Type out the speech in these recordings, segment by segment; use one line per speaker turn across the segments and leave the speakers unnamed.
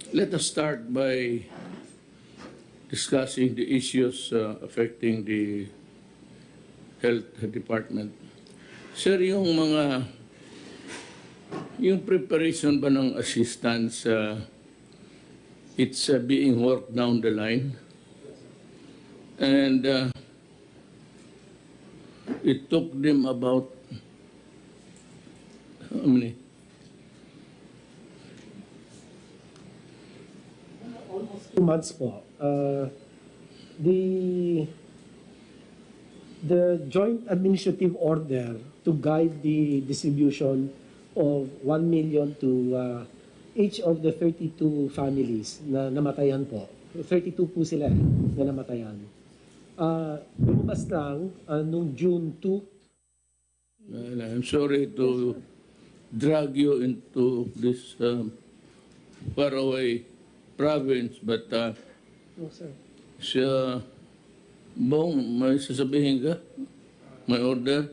Let us start by discussing the issues affecting the health department. Sir, yung preparation ba ng assistance, it's being worked down the line. And it took them about, how many?
Almost 2 months po. The joint administrative order to guide the distribution of 1 million to each of the 32 families na namatayan po. 32 po sila na namatayan. Lumabas lang noong June 2.
I'm sorry to drag you into this faraway province, but
No, sir.
siya, Bong, may sasabihin ka? May order?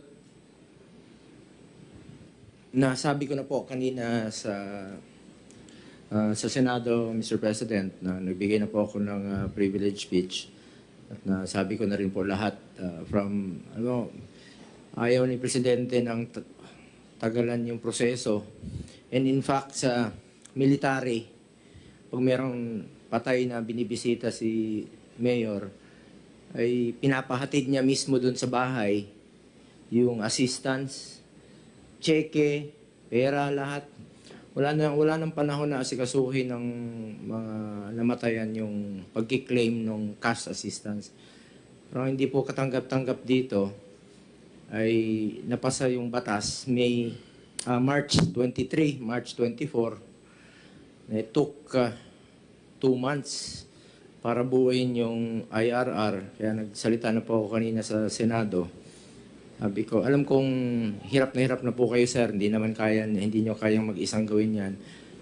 Nasabi ko na po kanina sa Senado, Mr. President, na nagbigay na po ako ng privilege speech at nasabi ko na rin po lahat ayaw ni Presidente ng tagalan yung proseso. And in fact, sa military, pag merong patay na binibisita si Mayor, ay pinapahatid niya mismo dun sa bahay yung assistance, cheque, pera, lahat. Wala nang panahon na asikasuhin ng mga namatayan yung pagkiklaim ng cash assistance. Pero hindi po katanggap-tanggap dito ay napasa yung batas March 23, March 24. It took 2 months para buuin yung IRR. Kaya nagsalita na po ako kanina sa Senado. Sabi ko, alam kong hirap na po kayo, sir. Hindi nyo kayang mag-isang gawin yan.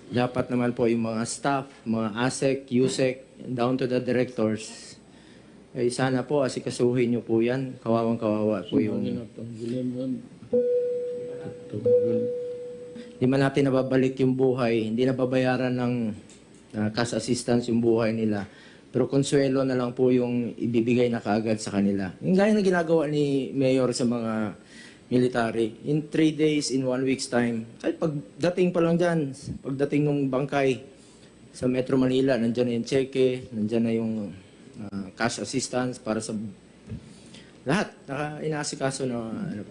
Dapat naman po yung mga staff, mga ASEC, USEC, down to the directors, ay sana po asikasuhin nyo po yan. Kawawang-kawawa po yung... Hindi man natin nababalik yung buhay, hindi nababayaran ng cash assistance yung buhay nila. Pero konsuelo na lang po yung ibibigay na kaagad sa kanila. Yung gaya na ginagawa ni Mayor sa mga military. In 3 days, in 1 week's time, kahit pagdating pa lang dyan, pagdating ng bangkay sa Metro Manila, nandyan na yung cheque, nandyan na yung cash assistance para sa lahat. Inaasikaso na ano.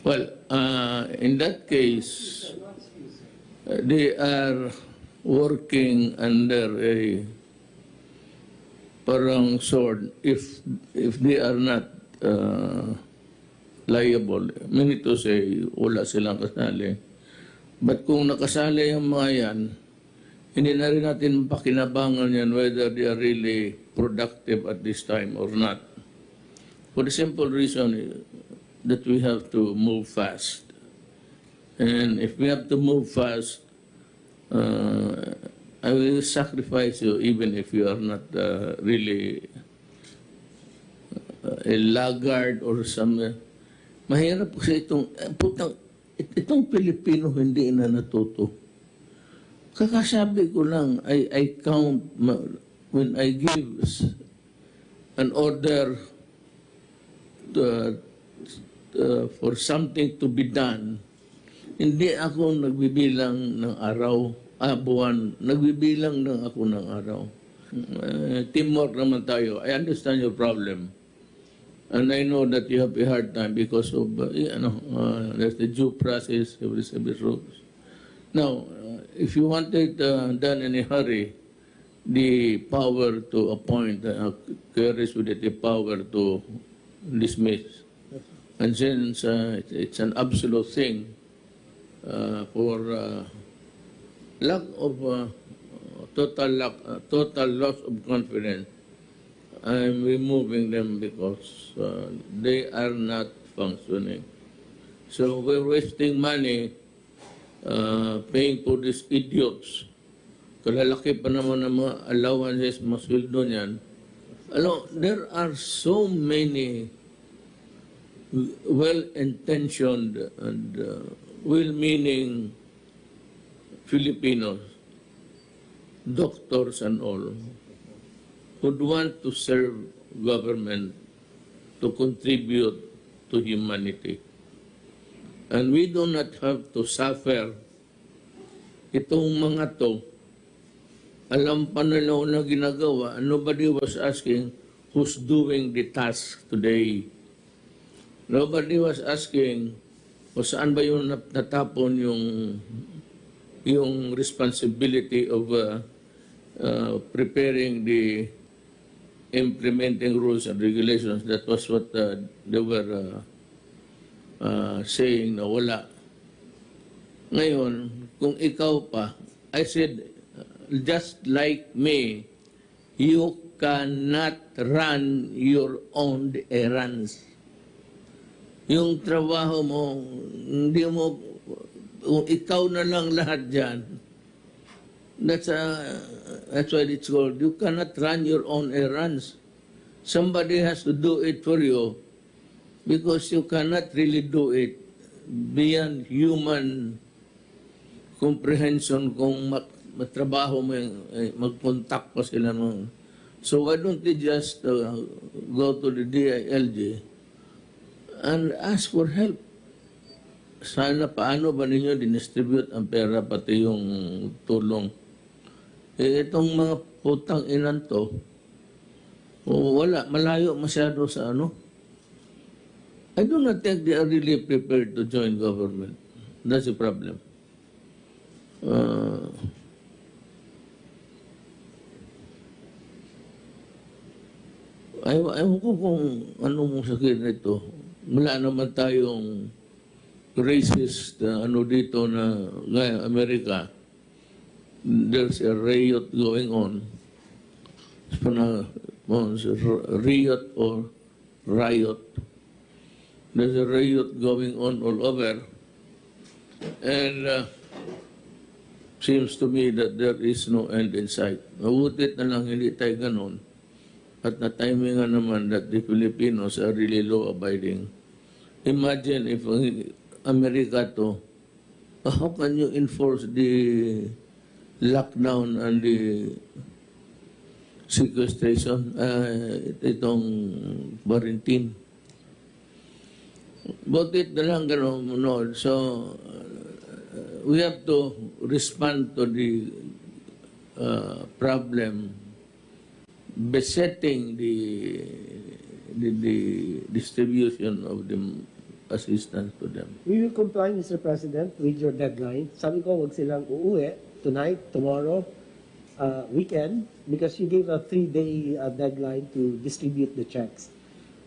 Well, in that case, they are working under a parang sword if they are not liable. Meaning to say, wala silang kasali. But kung nakasali yung mga yan, hindi na rin natin pakinabangan yan whether they are really productive at this time or not. For the simple reason that we have to move fast. And if we have to move fast, I will sacrifice you even if you are not really a laggard or some... Mahirap kasi itong Pilipino hindi na natuto. Kakasabi ko lang, I count when I give an order for something to be done. Hindi ako nagbibilang ng araw, buwan. Nagbibilang lang ako ng araw. Teamwork naman tayo. I understand your problem. And I know that you have a hard time because of, there's the due process, every rules. Now, if you want it done in a hurry, the power to appoint carries with it the power to dismiss. And since it's an absolute thing, for lack of total loss of confidence, I'm removing them because they are not functioning. So we're wasting money paying for these idiots. Kalalaki pa naman ng mga allowances, mga sweldo niyan. There are so many well-intentioned and well-meaning Filipinos, doctors and all, would want to serve government to contribute to humanity. And we do not have to suffer. Itong mga to, alam pa nila na ginagawa, nobody was asking who's doing the task today. Nobody was asking o saan ba yung natapon yung responsibility of preparing the implementing rules and regulations. That was what they were saying na wala. Ngayon, kung ikaw pa, I said, just like me, you cannot run your own errands. Yung trabaho mo, hindi mo, ikaw na lang lahat dyan. That's why it's called, you cannot run your own errands. Somebody has to do it for you because you cannot really do it beyond human comprehension kung matrabaho mo, mag-contact pa sila mo. So why don't they just go to the DILG and ask for help? Sana paano ba ninyo dinistribute ang pera pati yung tulong? Itong mga putang inan to, wala, malayo masyado sa ano. I do not think they are really prepared to join government. That's the problem. Ayaw ko kung ano mong sakit nito. Wala naman tayong racist ano dito na gaya Amerika. There's a riot going on. Riot or riot. There's a riot going on all over. And seems to me that there is no end in sight. Mabutit na lang hindi tayo ganun. At na-timing nga naman that the Filipinos are really law-abiding. Imagine if America to, how can you enforce the lockdown and the sequestration, itong quarantine? Butit na lang ganun, no? So, we have to respond to the problem besetting the distribution of the assistance to them.
We will comply, Mr. President, with your deadline. Sabi ko, wag silang uuwi tonight, tomorrow, weekend, because you gave a 3-day deadline to distribute the checks.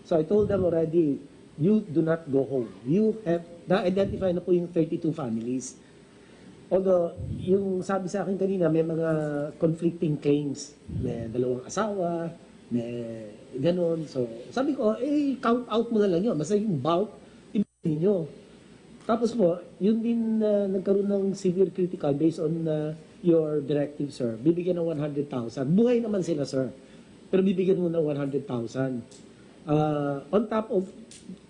So I told them already, you do not go home. You have, na-identify na po yung 32 families. Although, yung sabi sa akin kanina, may mga conflicting claims. May dalawang asawa, may ganon. So, sabi ko, count out mo na lang yun. Basta yung bulk, ibigay nyo. Tapos po, yun din nagkaroon ng severe critical based on your directive, sir. Bibigyan ng 100,000. Buhay naman sila, sir. Pero bibigyan mo ng 100,000. On top of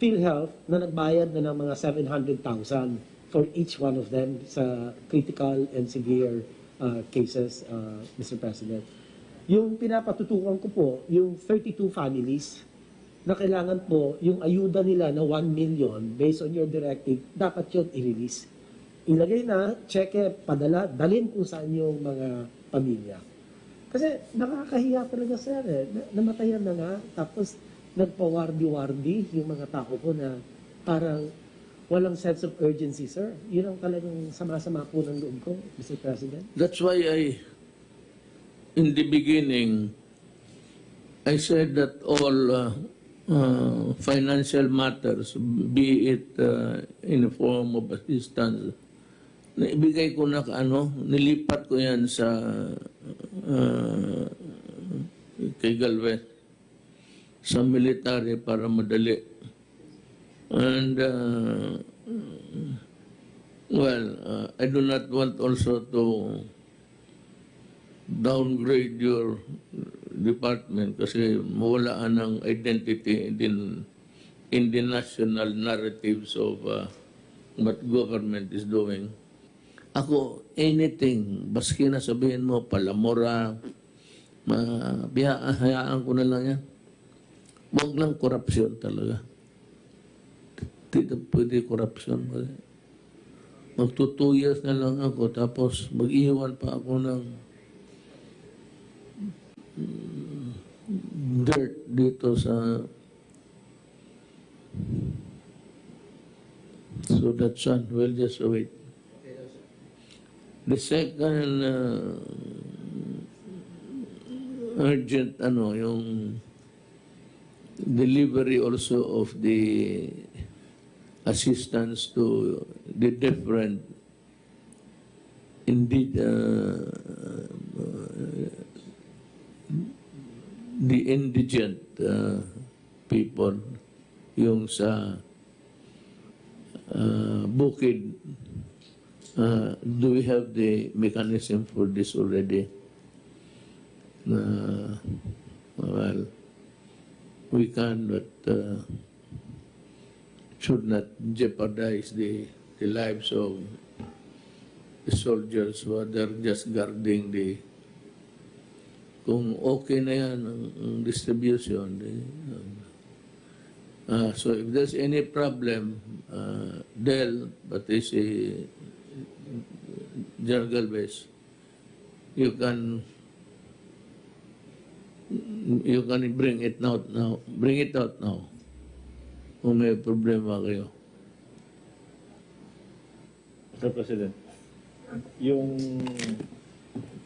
PhilHealth na nagbayad na ng mga 700,000 for each one of them sa critical and severe cases, Mr. President. Yung pinapatutukan ko po, yung 32 families na kailangan po yung ayuda nila na 1 million based on your directive, dapat yun i-release. Ilagay na, cheque, padala, dalhin kung saan yung mga pamilya. Kasi nakakahiya talaga, sir. Namatayan na nga, tapos nagpawardi-wardi yung mga tao ko na parang walang sense of urgency, sir. Yun ang talagang sama-sama po ng loob ko, Mr. President.
That's why in the beginning, I said that all financial matters, be it in the form of assistance, naibigay ko na nilipat ko yan sa kay Galvez, sa military para madali. And, I do not want also to downgrade your department kasi mawalaan ng identity in the national narratives of what government is doing. Ako, anything, baski na sabihin mo, palamura, hayaan ko na lang yan. Huwag lang korupsyon talaga. Hindi pwede korupsyon. Magto 2 years na lang ako, tapos mag-iwan pa ako ng dirt dito sa... So that's one. We'll just wait. The second urgent, yung delivery also of the assistance to the different, indeed, the indigent people, yung sa bukid. Do we have the mechanism for this already? Well, we can, but should not jeopardize the lives of the soldiers who are there just guarding the... Kung okay na yan ang distribution. So if there's any problem, Del, but is a General Galvez, you can bring it out now. Bring it out now. Kung may problema kayo.
Mr. President, yung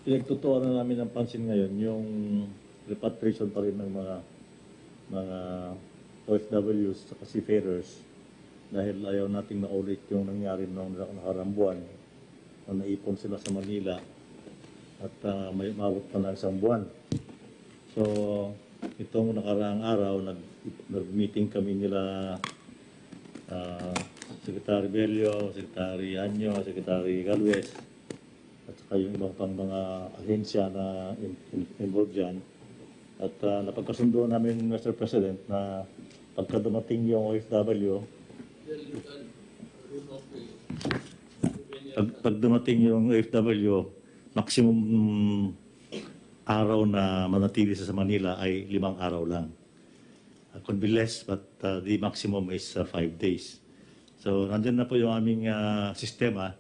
pinagtutuan na namin ng pansin ngayon, yung repatriation pa rin ng mga OFWs at seafarers dahil ayaw nating maulit yung nangyari noong nakaraang buwan na naipon sila sa Manila at may umabot pa na isang buwan. So, itong nakaraang araw, nag-meeting kami nila Secretary Bello, Secretary Anyo, Secretary Galvez, at saka yung ibang pang mga ahensya na involved dyan. At napagkasundo namin, Mr. President, na pagka dumating yung OFW, pag dumating yung OFW, maximum araw na manatili sa Manila ay 5 araw lang. Could be less, but the maximum is 5 days. So, nandyan na po yung aming sistema.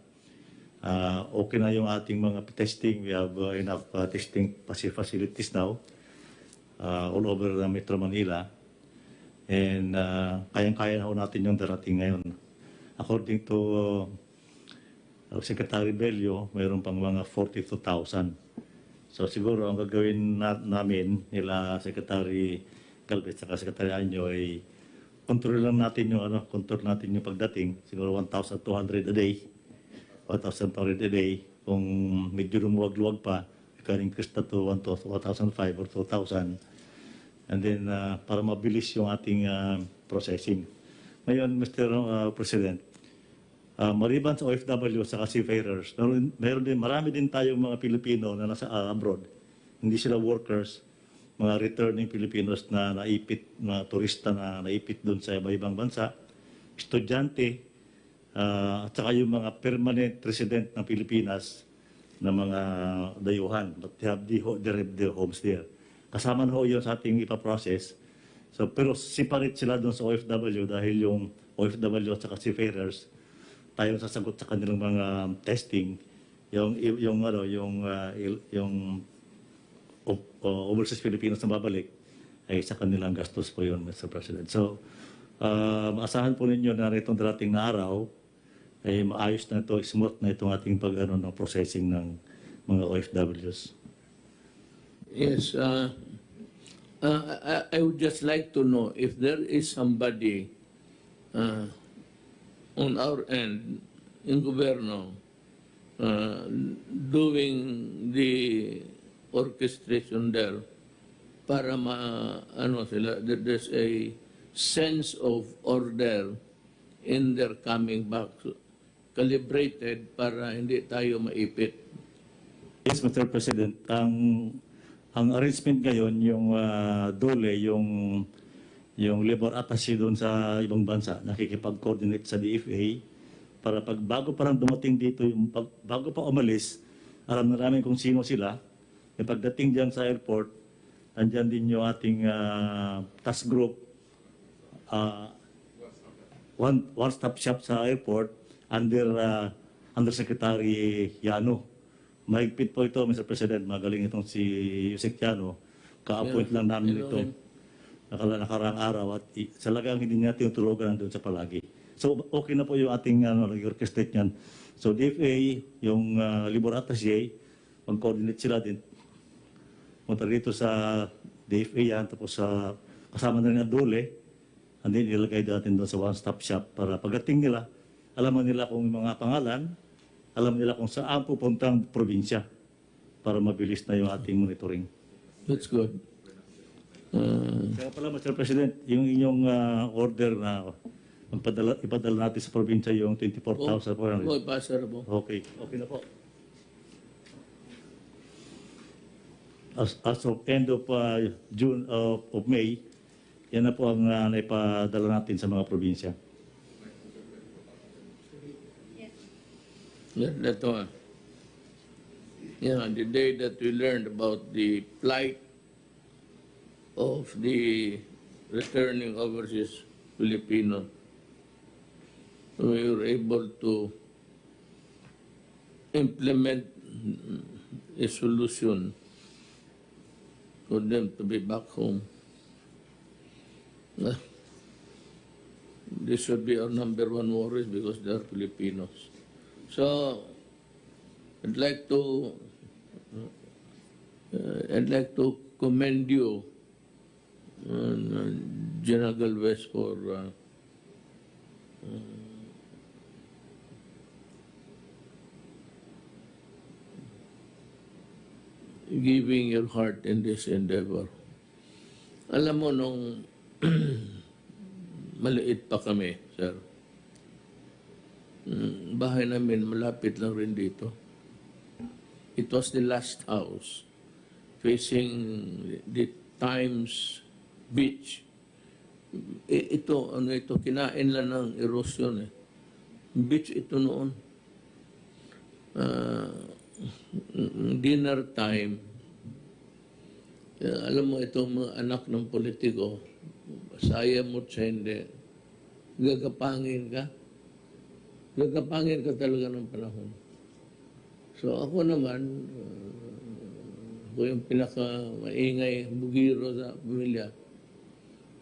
Okay na yung ating mga testing. We have enough testing facilities now all over Metro Manila. And kayang-kaya na ho natin yung darating ngayon. According to Secretary Bello, mayroon pang mga 42,000. So siguro ang gagawin namin nila Secretary Galvez at Secretary Anyo ay control natin yung pagdating. Siguro 1,200 a day. 1,200 a day. Kung medyo lumuwag-luwag pa, we can increase that to 1,500 or 2,000. And then, para mabilis yung ating processing. Ngayon, Mr. President, maliban sa OFW sa seafarers, marami din tayong mga Pilipino na nasa abroad. Hindi sila workers, mga returning Filipinos na naipit, mga turista na naipit doon sa ibang bansa, estudyante, at saka yung mga permanent resident ng Pilipinas na mga dayuhan. But they have their homes there. Kasama na ho yun sa ating ipaprocess. So, pero separate sila doon sa OFW dahil yung OFW at saka seafarers, tayo sasagot sa kanilang mga testing, yung overseas Filipinos na babalik, ay sa kanilang gastos po yun, Mr. President. So, maasahan po ninyo na itong darating na araw, ay maayos na ito, smooth na itong ating processing ng mga OFWs.
Yes, I would just like to know if there is somebody on our end in gobyerno doing the orchestration there para there's a sense of order in their coming back, calibrated para hindi tayo maipit.
Yes, Mr. President. Ang arrangement ngayon, yung DOLE, yung labor attaché doon sa ibang bansa, nakikipag-coordinate sa DFA para pag bago pa lang dumating dito, bago pa umalis, alam na namin kung sino sila. E pagdating diyan sa airport, andyan din yung ating task group, one-stop shop sa airport under Secretary Yano. Mahigpit po ito, Mr. President. Magaling itong si Yusek Yano. Ka-appoint lang namin ito nakaraang araw at salagang hindi niya tinutulugan doon sa palagi. So okay na po yung ating orchestrate niyan. So DFA, yung Labor Attaché, mag-coordinate sila din. Punta dito sa DFA yan, tapos kasama na rin ang Dole, and then ilagay natin doon sa one-stop shop para pagdating nila, alam nila kung mga pangalan, alam nila kung saan pupuntang probinsya para mabilis na yung ating monitoring.
That's good.
Kaya pala, Mr. President, yung inyong order na ipadala natin sa probinsya yung 24,000.
Oh, pasa na po.
Okay, okay na po. As of end of June of May, yan na po ang naipadala natin sa mga probinsya.
Yeah, the day that we learned about the plight of the returning overseas Filipino, we were able to implement a solution for them to be back home. This should be our number one worry because they are Filipinos. So, I'd like to commend you, General Galvez, for giving your heart in this endeavor. Alam mo, nung maliit pa kami, sir, bahay namin malapit lang rin dito. It was the last house facing the Times Beach. Ito, kinain lang ng erosion eh. Beach ito noon. Dinner time. Alam mo, itong mga anak ng politiko, saya mo siya hindi, gagapangin ka. Gagapangin ka talaga ng panahon. So ako naman, ako yung pinaka-maingay bugiro sa pamilya.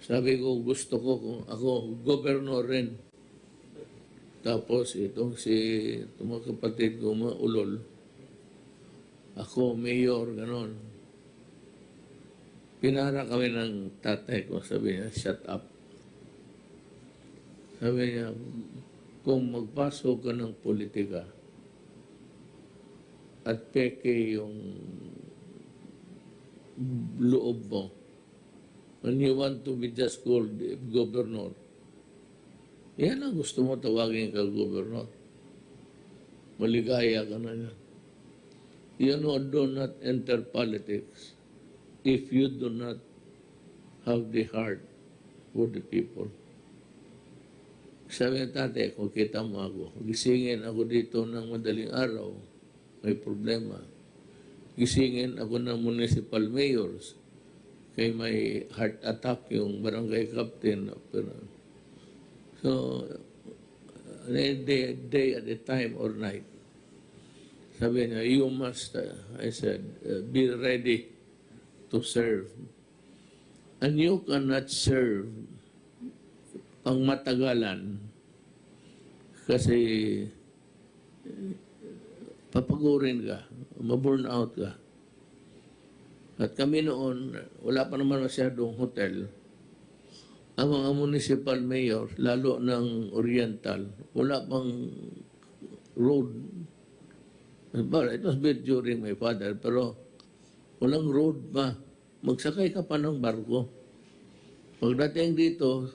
Sabi ko, gusto ko kung ako gobernador rin. Tapos itong mga kapatid ko, mga ulol, ako mayor, ganon. Pinara kami ng tatay ko, sabi niya, shut up. Sabi niya, kung magpasok ka ng politika at peke yung loob mo, and you want to be just called governor, yan ang gusto mo, tawagin ka governor. Maligaya ka na yan. You know, do not enter politics if you do not have the heart for the people. Sabi ng tatay, kung kita mo ako, gisingin ako dito ng madaling araw, may problema. Gisingin ako ng municipal mayors, kay may heart attack yung barangay captain. So, day at a time or night. Sabi niya, you must, I said, be ready to serve. And you cannot serve pang matagalan kasi papagurin ka, ma-burn out ka. At kami noon, wala pa naman masyadong hotel. Ang mga municipal mayor, lalo ng Oriental, wala pang road. But it was built during my father, pero walang road pa. Magsakay ka pa ng barko. Pagdating dito,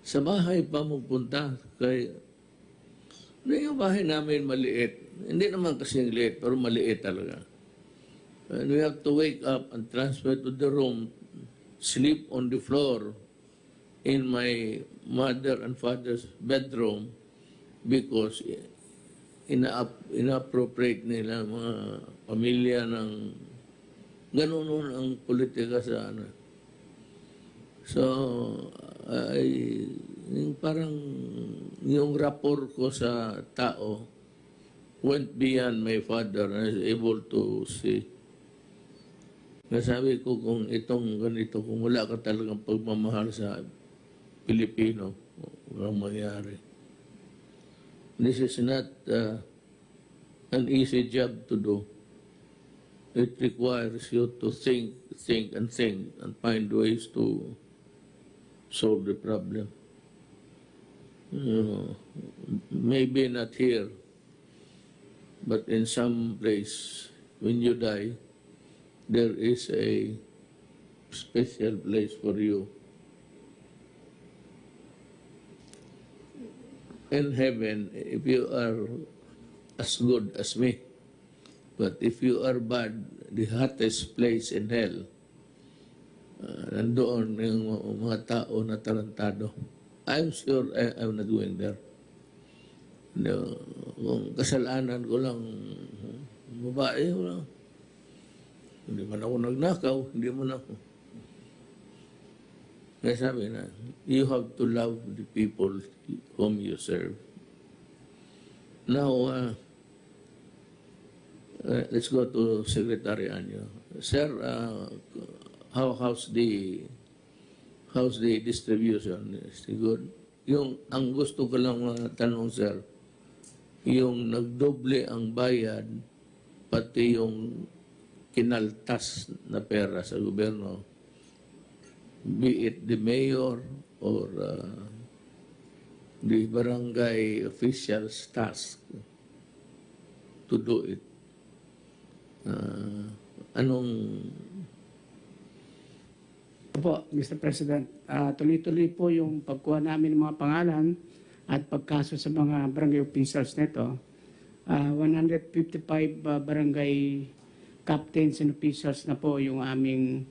sa bahay pa magpunta. Kaya, yung bahay namin maliit. Hindi naman kasing liit, pero maliit talaga. And we have to wake up and transfer to the room, sleep on the floor in my mother and father's bedroom, because inappropriate nila mga pamilya ng ganoon ang politika sa ano. So, parang yung rapport ko sa tao went beyond my father and I was able to see. Nasabi ko kung itong ganito, kung wala ka talagang pagmamahal sa Pilipino, walang mangyari. This is not an easy job to do. It requires you to think and find ways to solve the problem. You know, maybe not here, but in some place, when you die, there is a special place for you. In heaven, if you are as good as me, but if you are bad, the hottest place in hell, nandoon yung mga tao na tarantado. I'm sure I'm not going there. No, kung kasalanan ko lang, babae ko lang. Hindi man ako nagnakaw, hindi man ako. Kaya sabi na, you have to love the people whom you serve. Now, let's go to Secretary Anyo. Sir, how's the distribution? Is it good? Ang gusto ko lang tanong, sir, yung nagdoble ang bayad, pati yung kinaltas na pera sa gobyerno, be it the mayor or the barangay official's task to do it.
Opo, Mr. President, tuloy-tuloy po yung pagkuha namin ng mga pangalan at pagkaso sa mga barangay officials nito. 155 barangay captains and officials na po yung aming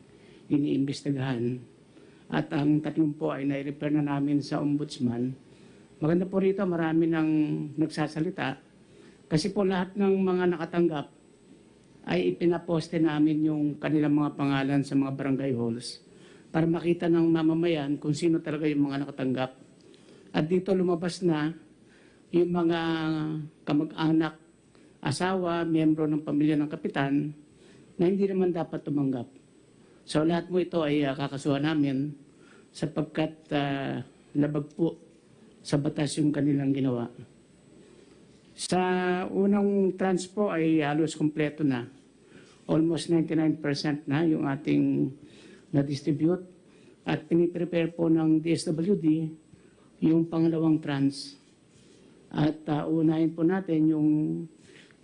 iniimbestigahan. At ang 3 po ay nai-refer na namin sa ombudsman. Maganda po rito, marami nang nagsasalita. Kasi po lahat ng mga nakatanggap ay ipinaposte namin yung kanilang mga pangalan sa mga barangay halls para makita ng mamamayan kung sino talaga yung mga nakatanggap. At dito lumabas na yung mga kamag-anak, asawa, miyembro ng pamilya ng kapitan na hindi naman dapat tumanggap. So lahat mo ito ay kakasuhan namin sapagkat labag po sa batas yung kanilang ginawa. Sa unang tranche po ay halos kompleto na. Almost 99% na yung ating na-distribute at piniprepare po ng DSWD yung pangalawang tranche. At unahin po natin yung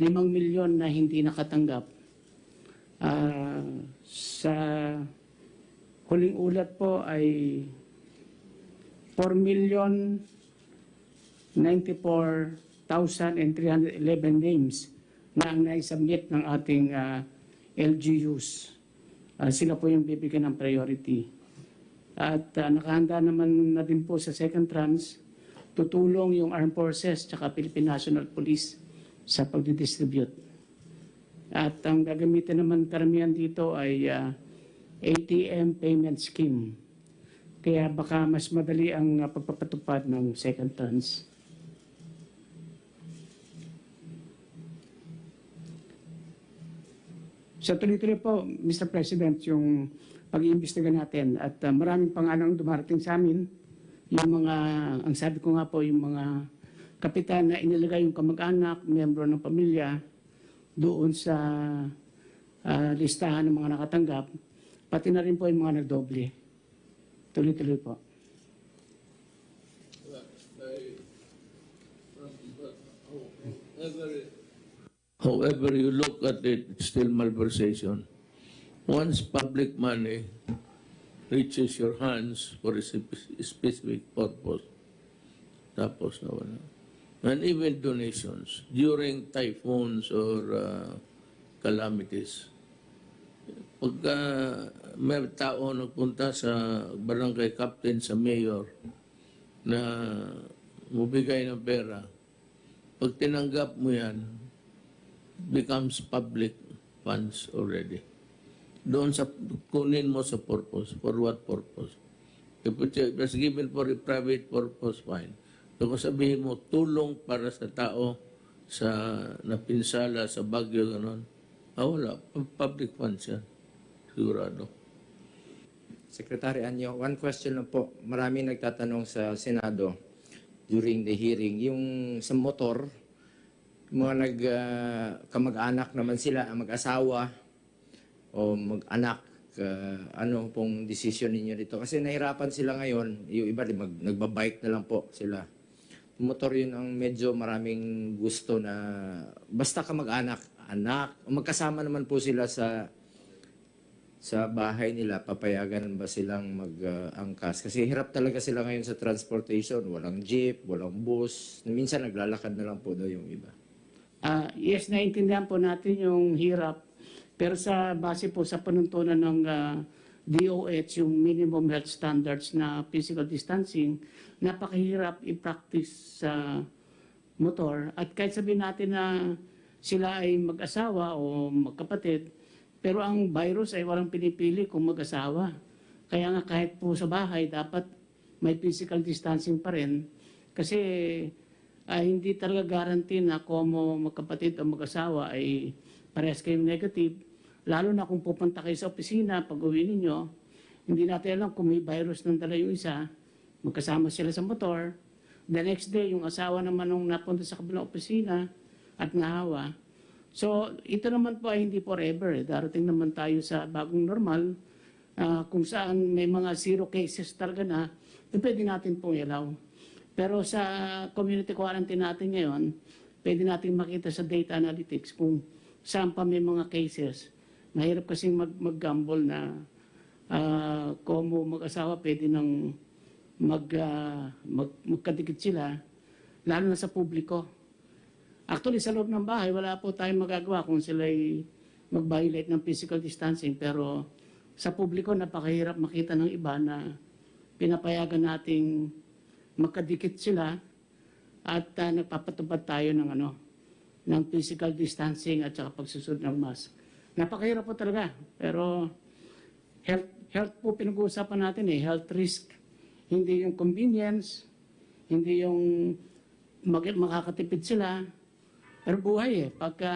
5 milyon na hindi nakatanggap. Sa huling ulat po ay 4,094,311 names na ang naisubmit ng ating LGUs. Sila po yung bibigyan ng priority. At nakahanda naman na din po sa second tranche, tutulong yung Armed Forces at Philippine National Police sa pagdidistribute. At ang gagamitin naman karamihan dito ay ATM payment scheme. Kaya baka mas madali ang pagpapatupad ng second tranche. So tuloy-tuloy po, Mr. President, yung pag-iimbestiga natin. At maraming pangalang dumarating sa amin. Yung mga, ang sabi ko nga po, yung mga kapitan na inilagay yung kamag-anak, miyembro ng pamilya, doon sa listahan ng mga nakatanggap, pati na rin po yung mga nagdoble. Tuloy-tuloy po.
However you look at it, it's still malversation. Once public money reaches your hands for a specific purpose, tapos na wala. And even donations during typhoons or calamities. Pagka may tao nagpunta sa barangay captain, sa mayor, na mubigay ng pera, Pag tinanggap mo yan, becomes public funds already. Doon sa kunin mo sa purpose. For what purpose? If it was given for a private purpose, fine. So kung sabihin mo, tulong para sa tao sa napinsala sa bagyo, gano'n, wala. Public funds yan. Sigurado.
Secretary Anyo, one question lang po. Maraming nagtatanong sa Senado during the hearing. Yung sa motor, mga kamag-anak naman sila, mag-asawa o mag-anak, ano pong decision ninyo dito? Kasi nahirapan sila ngayon, yung iba nagbabike na lang po sila. Motor yun ang medyo maraming gusto na basta kamag-anak, anak, magkasama naman po sila sa bahay nila, papayagan ba silang mag-angkas? Kasi hirap talaga sila ngayon sa transportation. Walang jeep, walang bus. Minsan naglalakad na lang po daw yung iba.
Yes, naintindihan po natin yung hirap. Pero sa base po sa panuntunan ng DOH, yung minimum health standards na physical distancing, napakahirap i-practice sa motor. At kahit sabihin natin na sila ay mag-asawa o magkapatid, pero ang virus ay walang pinipili kung mag-asawa. Kaya nga kahit po sa bahay, dapat may physical distancing pa rin. Kasi hindi talaga guarantee na kung magkapatid o mag-asawa ay parehas kayong negative. Lalo na kung pupunta kayo sa opisina, pag uwi ninyo, hindi natin alam kung may virus nang dala yung isa, magkasama sila sa motor. The next day, yung asawa naman nung napunta sa kabilang opisina at nahawa. So, ito naman po ay hindi forever. Darating naman tayo sa bagong normal, kung saan may mga zero cases talaga na, pwede natin pong ilaw. Pero sa community quarantine natin ngayon, pwede natin makita sa data analytics kung saan pa may mga cases. Mahirap kasing mag-gamble na kung mag-asawa pwede nang magkadikit sila, lalo na sa publiko. Actually, sa loob ng bahay, wala po tayong magagawa kung sila'y mag-violate ng physical distancing. Pero sa publiko, napakahirap makita ng iba na pinapayagan nating magkadikit sila at nagpapatupad tayo ng physical distancing at saka pagsusunod ng mask. Napakahirap po talaga. Pero health po pinag-uusapan natin health risk. Hindi yung convenience, hindi yung makakatipid sila. Pero buhay pagka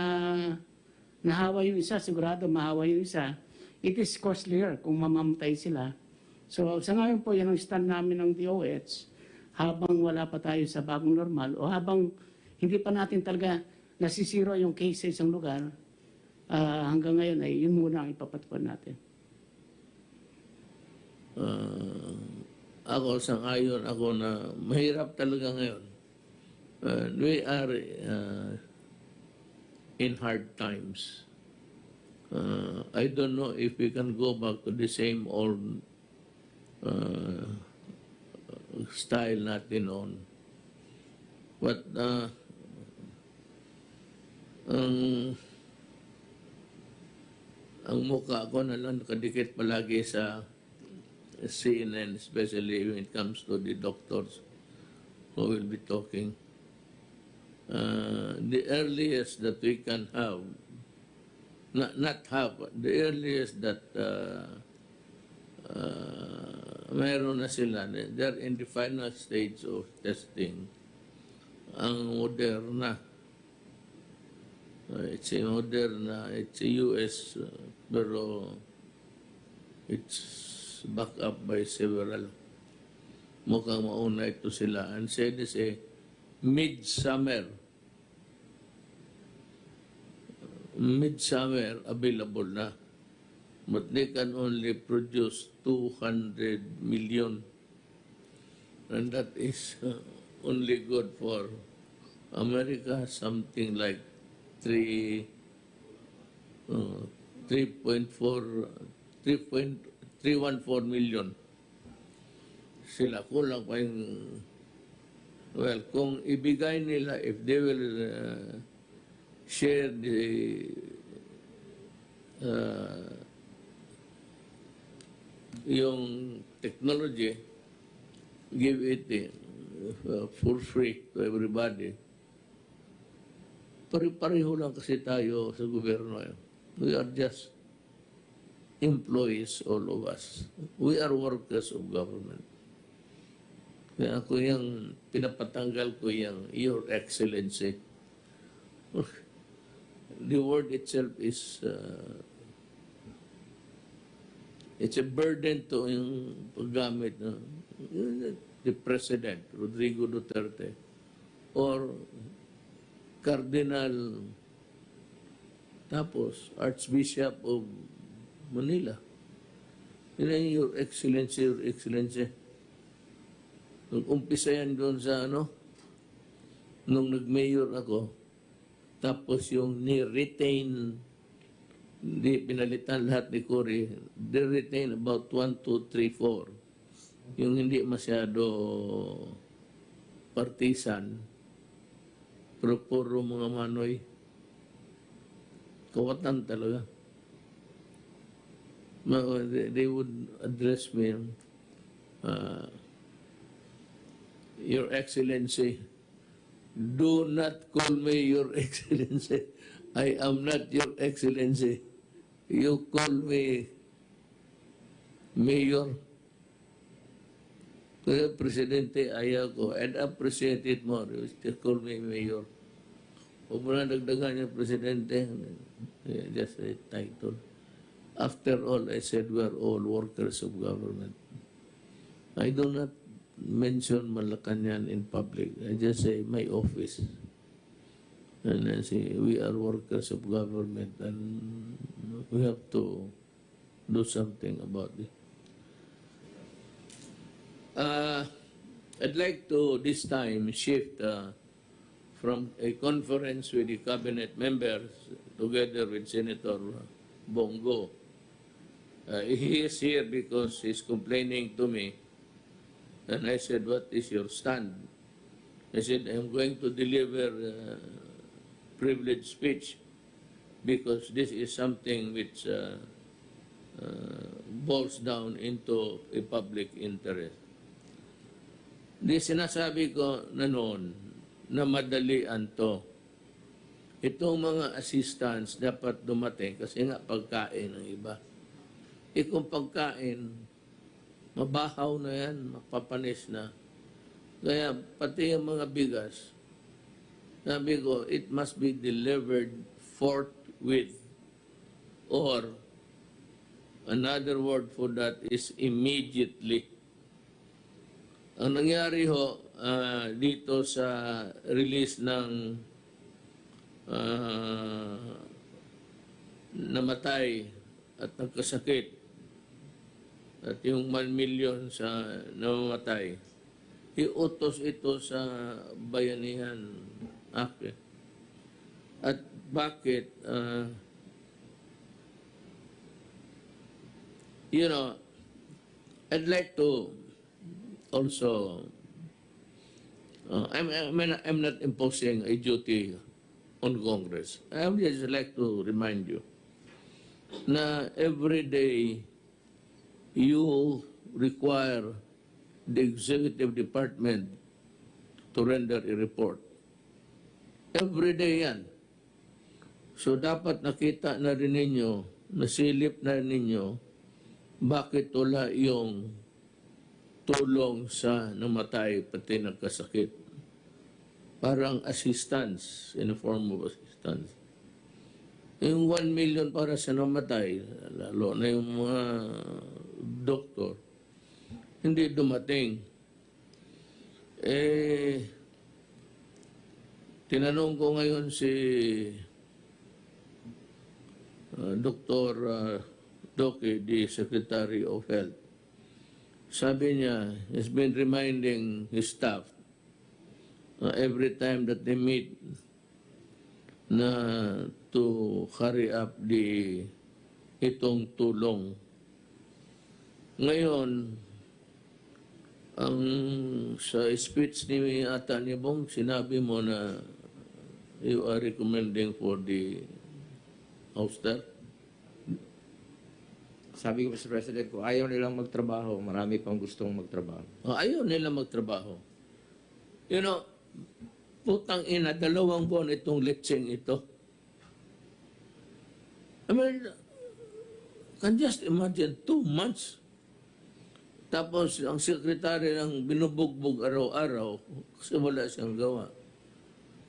nahawa yung isa, sigurado mahawa yung isa, it is costlier kung mamamatay sila. So sa ngayon po, yan ang stand namin ng DOH, habang wala pa tayo sa bagong normal o habang hindi pa natin talaga nasisiro yung case sa isang lugar, hanggang ngayon ay yun muna ang ipapatupad natin.
Ako, sang-ayon ako na mahirap talaga ngayon. We are in hard times. I don't know if we can go back to the same old style natin noon. But ang mukha ko na lang nakadikit palagi sa CNN, especially when it comes to the doctors who will be talking. The earliest that we can have, not have, the earliest that mayroon na sila, they're in the final stage of testing. Ang Moderna, it's a Moderna, it's a US, pero it's backed up by several. Mukhang mauna ito sila. And said is a mid-summer available na. But they can only produce 200 million. And that is only good for America, something like 3.14 million. Sila kulang pa yung, well, kung ibigay nila, if they will share the yung technology, give it for free to everybody, Pare-pareho lang kasi tayo sa gobyerno. We are just employees, all of us. We are workers of government. Kaya ako yung pinapatanggal ko yung Your Excellency. The word itself is it's a burden to yung paggamit ng the President, Rodrigo Duterte, or Cardinal, tapos Archbishop of Manila. Yun ang Your Excellency, Your Excellency. Nung umpisa yan doon sa nung nag-mayor ako, tapos yung ni-retain, hindi pinalitan lahat ni Cory, they retain about 1, 2, 3, 4. Yung hindi masyado partisan, pero puro mga manoy, kawatan talaga. They would address me, Your Excellency. Do not call me Your Excellency. I am not Your Excellency. You call me Mayor. Kaya Presidente, ayaw ko. And appreciate it more. You still call me Mayor. Huwag mo na dagdagan yung Presidente. Just a title. After all, I said we are all workers of government. I do not mention Malacanang in public. I just say my office. And I say we are workers of government and we have to do something about it. I'd like to this time shift from a conference with the cabinet members together with Senator Bongo. He is here because he's complaining to me. And I said, what is your stand? I said, I'm going to deliver privileged speech because this is something which boils down into a public interest. Di sinasabi ko na noon na madalian to. Itong mga assistants dapat dumating kasi nga pagkain ng iba. Kung pagkain, mabahaw na yan, mapapanis na. Kaya pati yung mga bigas, sabi ko, it must be delivered forthwith. Or, another word for that is immediately. Ang nangyari ho, dito sa release ng namatay at nagkasakit, at yung 1 million sa namamatay, iutos ito sa bayanihan act. At bakit? I'd like to also, I'm not imposing a duty on Congress. I would just like to remind you na every day you require the executive department to render a report. Every day yan. So dapat nakita na rin ninyo, nasilip na rin ninyo, bakit wala yung tulong sa namatay pati nagkasakit. Parang assistance, in the form of assistance. Yung 1 million para sa namatay, lalo na yung mga doktor, hindi dumating. Tinanong ko ngayon si Dr. Doke, the Secretary of Health. Sabi niya, he's been reminding his staff every time that they meet na to carry up itong tulong. Ngayon, ang sa speech ni ata ni Bong, sinabi mo na you are recommending for the ouster.
Sabi ko, Mr. President, kung ayaw nilang magtrabaho, marami pang gustong magtrabaho.
Ayaw nila magtrabaho. You know, putang ina, 2 buwan itong litsing ito. I mean, can just imagine 2 months. Tapos ang sekretary ng binubugbog araw-araw kasi wala siyang gawa.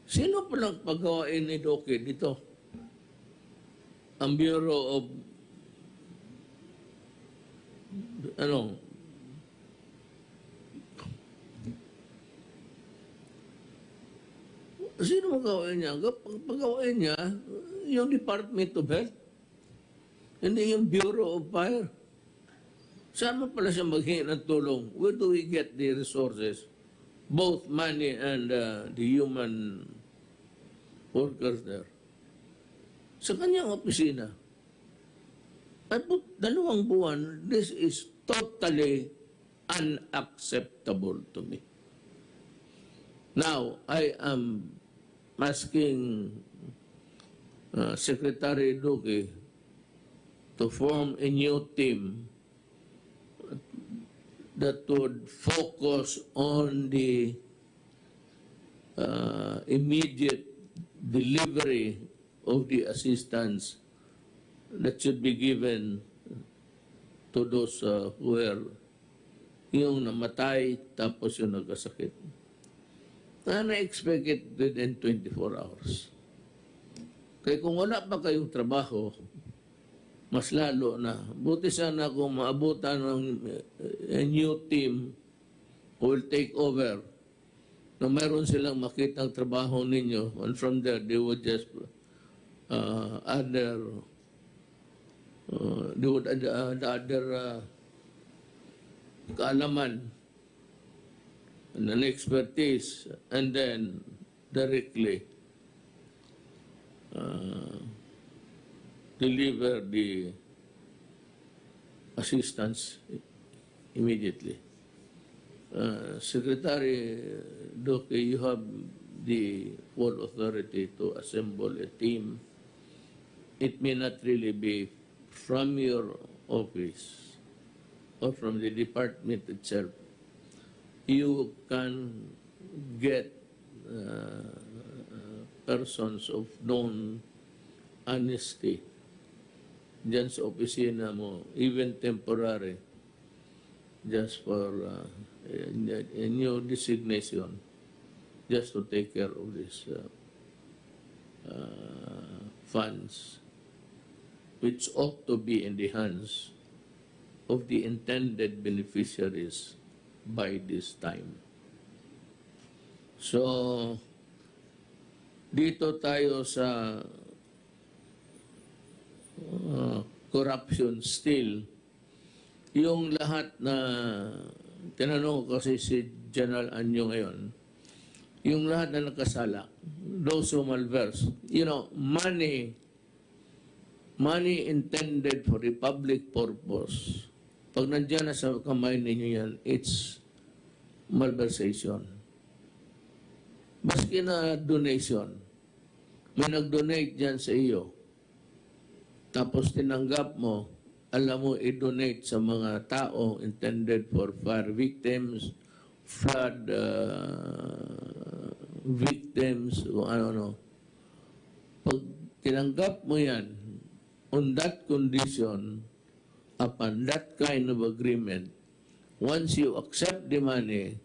Sino palang paggawain ni Doke dito? Ang Bureau of sino magawain niya? Paggawain niya, yung Department of Health. Hindi yung Bureau of Fire. Saan mo pala siya maghingi ng tulong? Where do we get the resources? Both money and the human workers there. Sa kanyang opisina. Ay po, 2 buwan, this is totally unacceptable to me. Now, I am asking Secretary Duque to form a new team that would focus on the immediate delivery of the assistance that should be given to those who were yung namatay tapos yung nagkasakit. Na-expect it within 24 hours. Kaya kung wala pa kayong trabaho, mas lalo na. Buti sana kung maabutan ng a new team who will take over na mayroon silang makitang trabaho ninyo, and from there they would just add other kaalaman and an expertise, and then directly deliver the assistance immediately. Secretary Duque, you have the full authority to assemble a team. It may not really be from your office or from the department itself. You can get persons of known honesty dyan sa opisina mo, even temporary, just for a new designation, just to take care of these funds, which ought to be in the hands of the intended beneficiaries by this time. So, dito tayo sa corruption still. Yung lahat na, tinanong ko kasi si General Anyo ngayon, yung lahat na nakasala, those who malverse, you know, money intended for the public purpose, pag nandiyan na sa kamay ninyo yan, it's malversation. Maski na donation, may nag-donate dyan sa iyo, tapos tinanggap mo, alam mo, i-donate sa mga tao intended for fire victims, flood victims, o ano. Pag tinanggap mo yan, on that condition, upon that kind of agreement, once you accept the money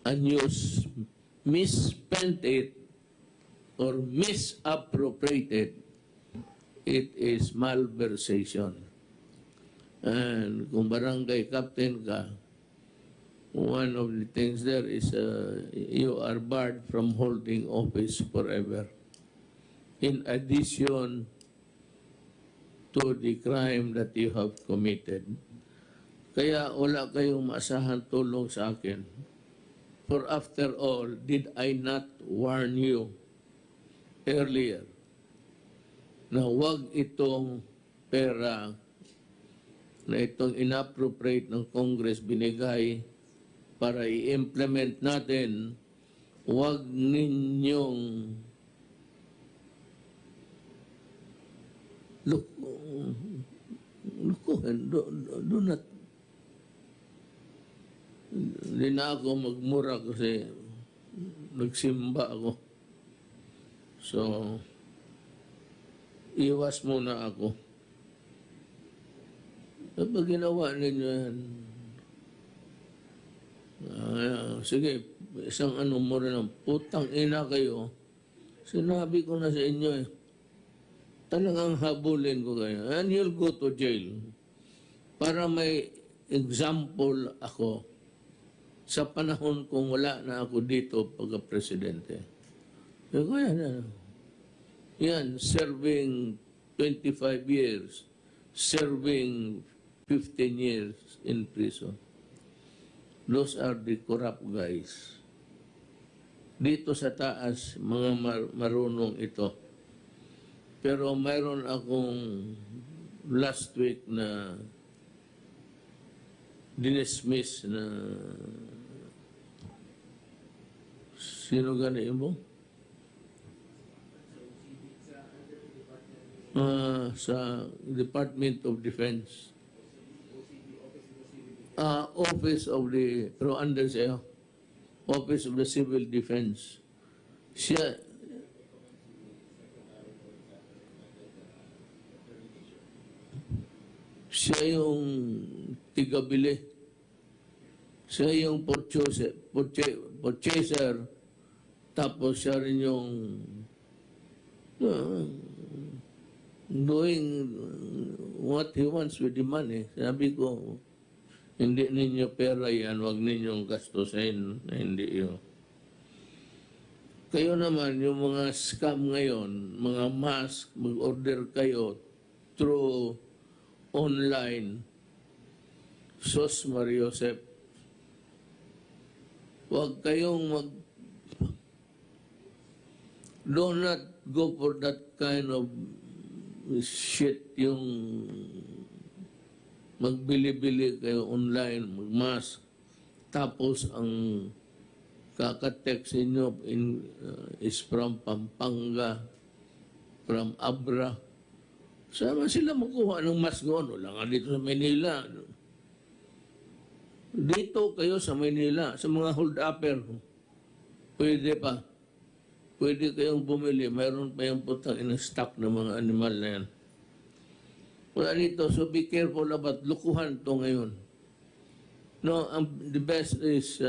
and you misspent it or misappropriated, it is malversation. And kung barangay captain ka, one of the things there is you are barred from holding office forever. In addition to the crime that you have committed. Kaya wala kayong maasahan tulong sa akin. For after all, did I not warn you earlier na huwag itong pera na itong inappropriate ng Congress binigay para i-implement natin, huwag ninyong do not, hindi na ako magmura kasi nagsimba ako. So, iwas muna ako. Kapag ginawa ninyo yan, sige, isang ano mo rin ang putang ina kayo, sinabi ko na sa inyo eh, talagang habulin ko kayo. And you'll go to jail. Para may example ako sa panahon kung wala na ako dito pagka-presidente. Pero yan, serving 25 years, serving 15 years in prison. Those are the corrupt guys. Dito sa taas, mga marunong ito. Pero mayroon akong last week na dinismiss na sino gani mo? Sa Department of Defense. Office of the, pero under siya, Office of the Civil Defense. Siya yung tigabili. Siya yung purchaser. Tapos siya rin yung doing what he wants with the money. Sabi ko, hindi ninyo pera yan, huwag ninyong gastusin. Hindi yun. Kayo naman, yung mga scam ngayon, mga mask, mag-order kayo through online, Sos Mariosep. Huwag kayong do not go for that kind of shit, yung magbili-bili kayo online, mag-mask. Tapos ang kakatext inyo is from Pampanga, from Abra. Saan sila makuha ng mask noon? Wala nga dito sa Manila. Dito kayo sa Manila, sa mga hold-upper, pwede pa. Pwede kayong bumili. Mayroon pa yung putang in-stock ng mga animal na yan. Wala dito. So be careful about lukuhan to ngayon. No, the best is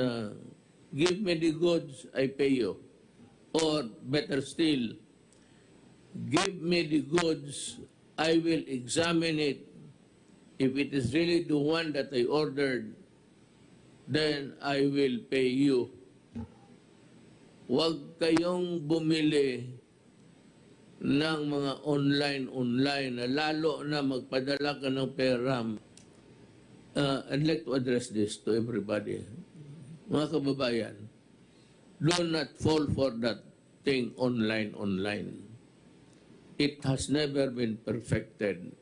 give me the goods, I pay you. Or better still, give me the goods, I will examine it. If it is really the one that I ordered, then I will pay you. Huwag kayong bumili ng mga online na lalo na magpadala ka ng pera. I'd like to address this to everybody. Mga kababayan, do not fall for that thing online. It has never been perfected.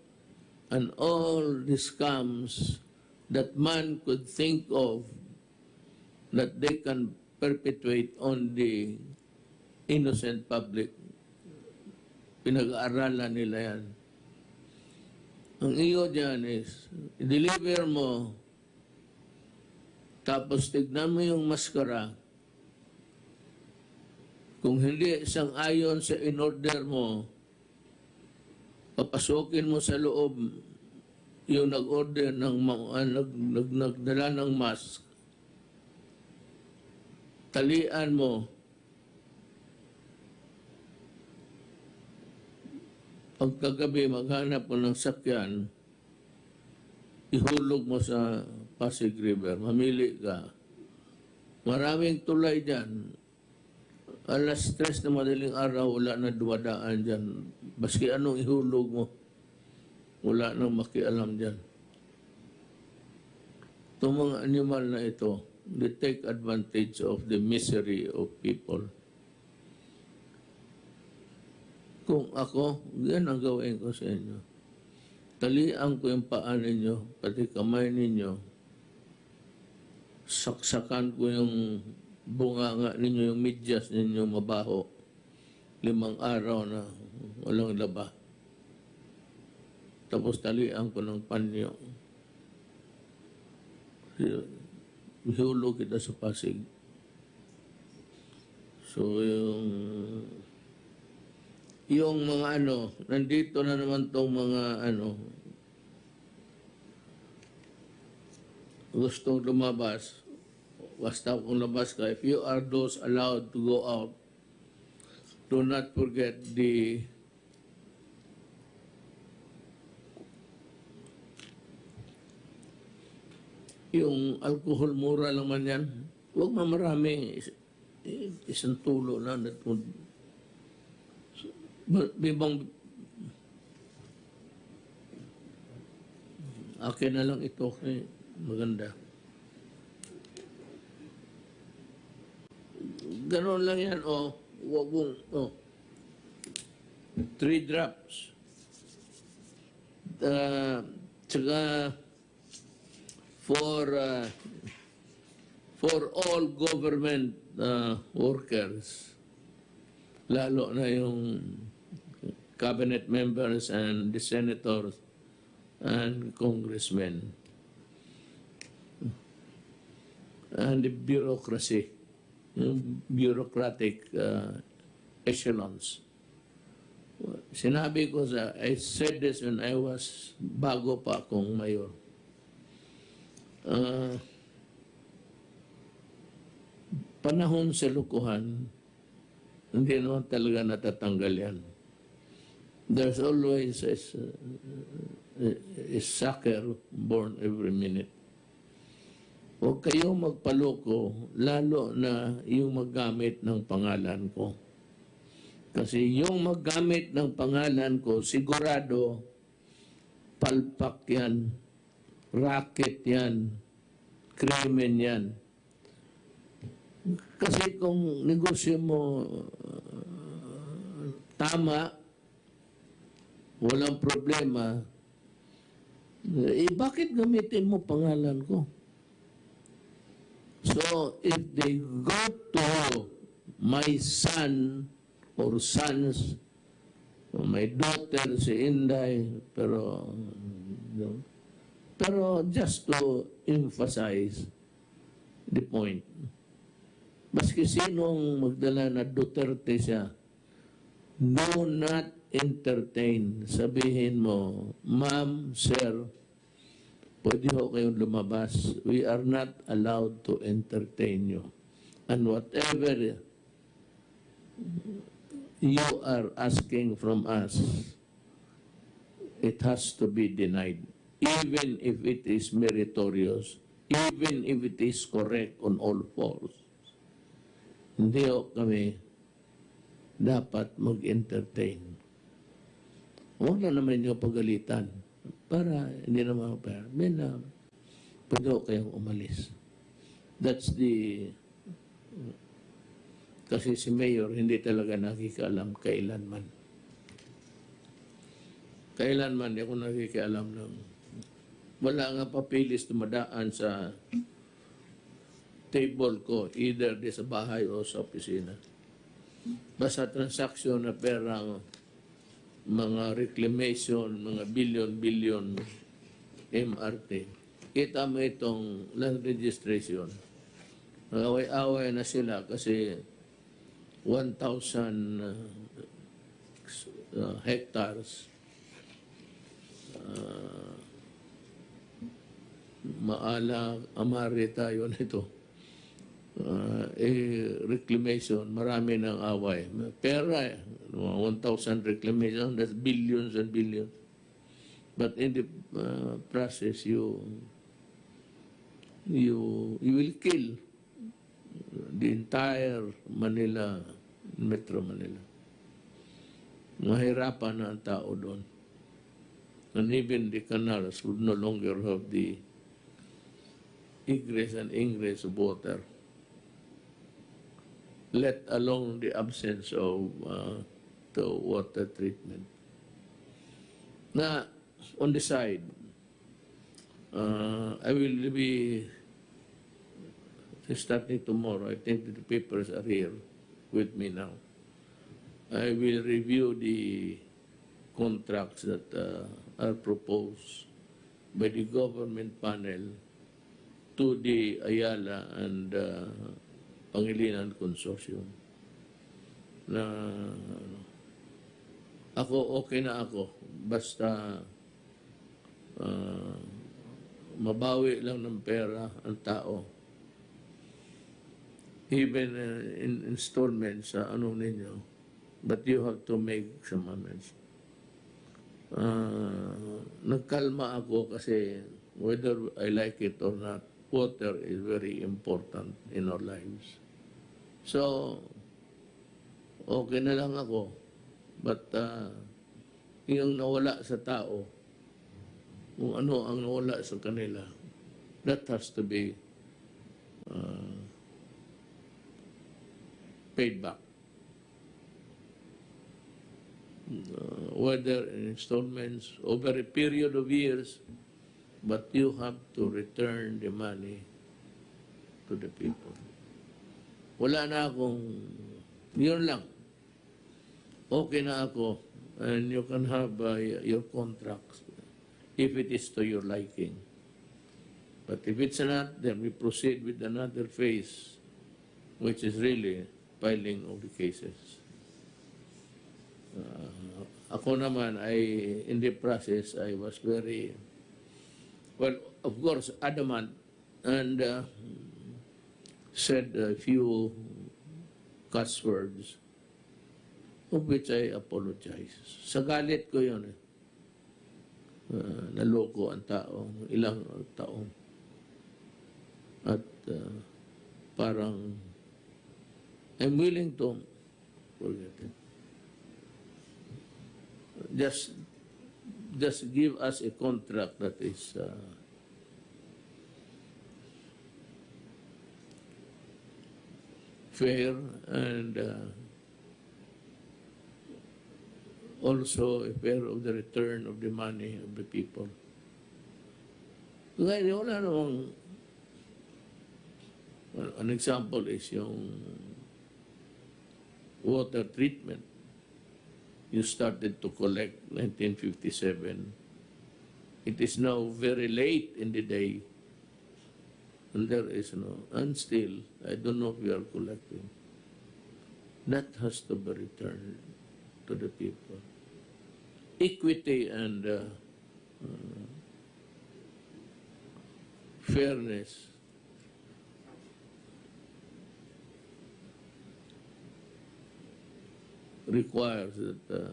And all the scams that man could think of that they can perpetuate on the innocent public, pinag-aaralan nila yan. Ang iyo dyan is, i-deliver mo, tapos tignan mo yung maskara. Kung hindi isang ayon sa in-order mo, papasukin mo sa loob yung nag-order ng nagdala ng mask. Talian mo. Pagkagabi, maghanap mo ng sakyan, ihulog mo sa Pasig River. Mamili ka. Maraming tulay dyan. Alas 3 na madaling araw, wala na dumadaan dyan. Baski anong ihulog mo, wala nang makialam dyan. Itong mga animal na ito, they take advantage of the misery of people. Kung ako, yan ang gawin ko sa inyo. Talian ko yung paa ninyo, pati kamay ninyo. Saksakan ko yung bunganga ninyo, yung medyas ninyo mabaho. 5 araw na walang laba. Tapos talian ko ng panyo. Ihulog kita sa Pasig. So, yung mga ano, nandito na naman tong mga ano, gustong lumabas, basta kung labas ka, if you are those allowed to go out, do not forget yung alcohol, mura lang man yan. Huwag marami, isang tulo na. Bibang, akin na lang ito, maganda. Ganon lang yan, wag mong, 3 drops. Tsaka, for all government workers, lalo na yung cabinet members and the senators and congressmen and the bureaucracy, yung bureaucratic echelons. Sinabi ko I said this when I was bago pa akong mayor. Panahon sa lukuhan, hindi naman talaga natatanggal yan. There's always a sucker born every minute. Huwag kayong magpaloko, lalo na yung maggamit ng pangalan ko. Kasi yung maggamit ng pangalan ko, sigurado, palpak yan, racket yan, krimen yan. Kasi kung negosyo mo tama, walang problema, bakit gamitin mo pangalan ko? So, if they go to my son or sons, or my daughter, si Inday, pero just to emphasize the point. Maski sinong magdala na Duterte siya, do not entertain. Sabihin mo, ma'am, sir, pwede ho kayong lumabas. We are not allowed to entertain you. And whatever you are asking from us, it has to be denied. Even if it is meritorious, even if it is correct on all fours. Hindi ho kami dapat mag-entertain. Huwag na naman yung pagalitan para hindi naman pwede ho kayong umalis. That's kasi si Mayor hindi talaga nakikaalam kailanman. Kailanman hindi ako nakikialam ng wala nga papilis tumadaan sa table ko, either di sa bahay o sa opisina. Basta transaksyon na perang mga reclamation, mga billion MRT. Kita mo itong land registration. Away-away na sila kasi 1,000 hectares amari tayo nito. Reclamation, marami ng away. Pera, 1,000 reclamation, that's billions and billions. But in the process, you will kill the entire Manila, Metro Manila. Mahirapan na ang tao doon. And even the canals would no longer have the egress and ingress of water, let alone the absence of the water treatment. Now, on the side, I will be starting tomorrow. I think that the papers are here with me now. I will review the contracts that are proposed by the government panel to the Ayala and Pangilinan Consortium. na ako okay na ako basta mabawi lang ng pera ang tao. Even in installments sa ano ninyo, but you have to make some amends. Nagkalma ako kasi whether I like it or not, water is very important in our lives. So, okay na lang ako. But yung nawala sa tao, kung ano ang nawala sa kanila, that has to be paid back. Whether in installments over a period of years, but you have to return the money to the people. Wala na akong, yun lang. Okay na ako, and you can have your contracts if it is to your liking. But if it's not, then we proceed with another phase, which is really filing of the cases. Ako naman, in the process, I was very, well, of course, adamant and said a few cuss words, of which I apologize. Sa galit ko yun eh. Naloko ang tao, ilang taon. At parang, I'm willing to forget it. Just give us a contract that is fair and also a fair of the return of the money of the people. Kaya wala namang, an example is yung water treatment. You started to collect 1957. It is now very late in the day, and there is no, and still, I don't know if we are collecting. That has to be returned to the people. Equity and fairness requires that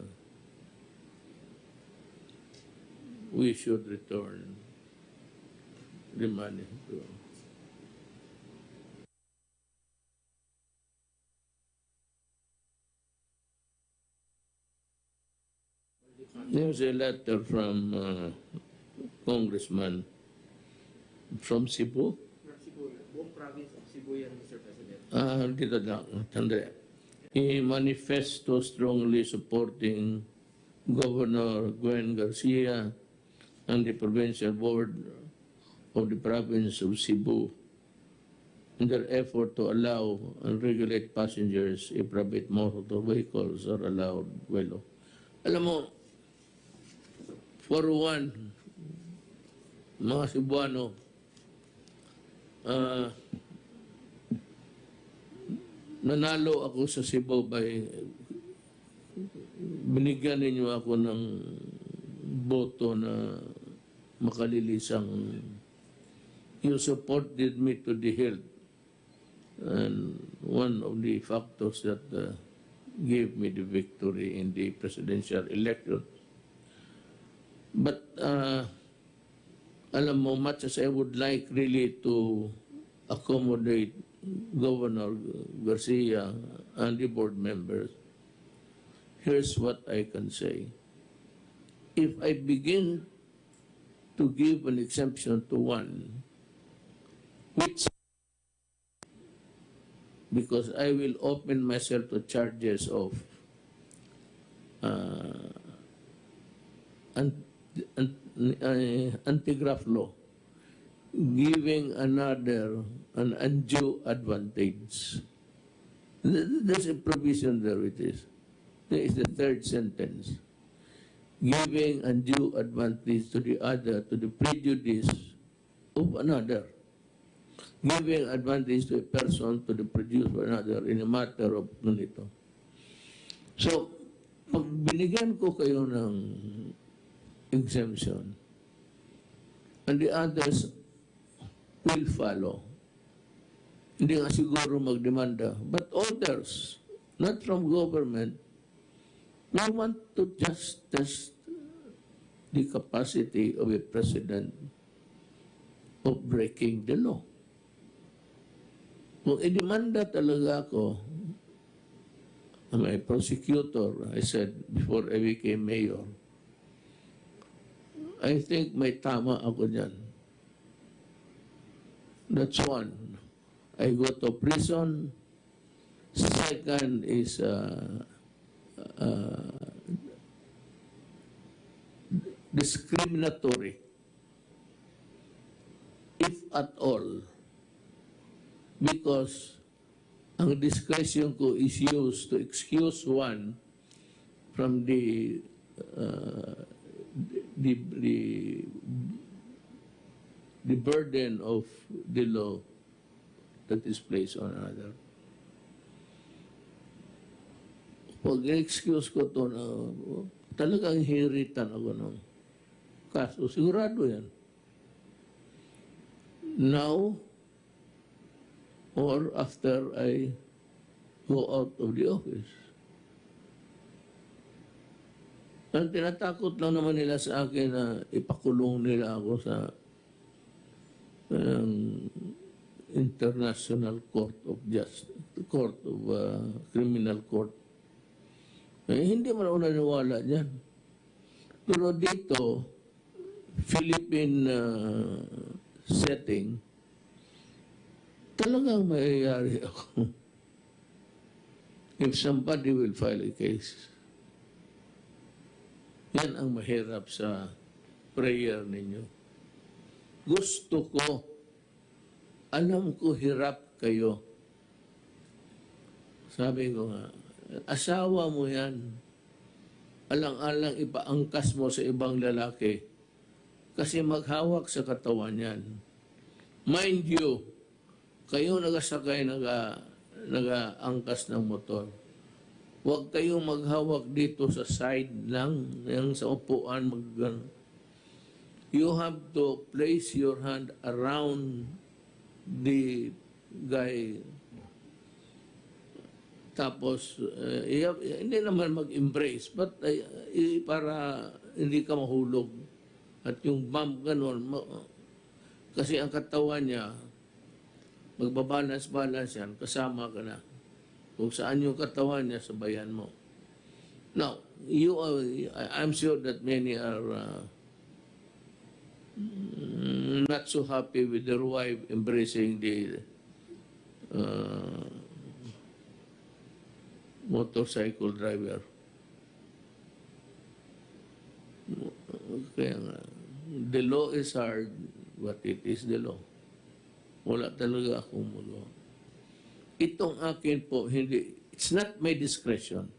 we should return the money to there's a letter from Congressman from Cebu.
Buong province of Cebu yan, Mr. President.
Dito lang, tanda. He manifesto strongly supporting Governor Gwen Garcia and the Provincial Board of the Province of Cebu in their effort to allow and regulate passengers if private motor vehicles are allowed. Well, alam mo, for one, mga Cebuano, nanalo ako sa Cebu by binigyan ninyo ako ng boto na makalilisang. You supported me to the hilt, and one of the factors that gave me the victory in the presidential election. But alam mo, much as I would like really to accommodate Governor Garcia and the board members, here's what I can say. If I begin to give an exemption to one, which, because I will open myself to charges of anti-graft law, giving another an undue advantage. There's a provision there, it is. There is the third sentence. Giving undue advantage to the other, to the prejudice of another. Giving advantage to a person to the prejudice of another in a matter of ganito. So, pag binigyan ko kayo ng exemption, and the others will follow, hindi nga siguro magdemanda, but others, not from government, we want to just test the capacity of a president of breaking the law. Kung idemanda talaga ako, I'm a prosecutor, I said before I became mayor, I think may tama ako dyan. That's one. I go to prison. Second is discriminatory, if at all, because ang discretion ko is used to excuse one from the burden of the law that is placed on another. Pag excuse ko to na talagang hiritan ako ng kaso, sigurado yan. Now, or after I go out of the office. Ang tinatakot lang naman nila sa akin na ipakulong nila ako sa International Court of Justice, Criminal Court. Eh, hindi man ako naniwala dyan. Pero dito, Philippine setting, talagang mayayari ako. If somebody will file a case, yan ang mahirap sa prayer ninyo. Gusto ko, alam ko hirap kayo. Sabi ko nga, asawa mo yan. Alang-alang ipaangkas mo sa ibang lalaki. Kasi maghawak sa katawan yan. Mind you, kayo nagasakay, nag-aangkas ng motor. Huwag kayong maghawak dito sa side lang, yung sa upuan. You have to place your hand around the guy. Tapos, hindi naman mag-embrace, but para hindi ka mahulog. At yung bump ganun, kasi ang katawan niya, magbabalance-balance yan, kasama ka na. Kung saan yung katawan niya, sabayan mo. Now, I'm sure that many are not so happy with their wife embracing the motorcycle driver. Kaya nga, the law is hard, but it is the law. Wala talaga akong magawa. Itong akin po, hindi, it's not my discretion.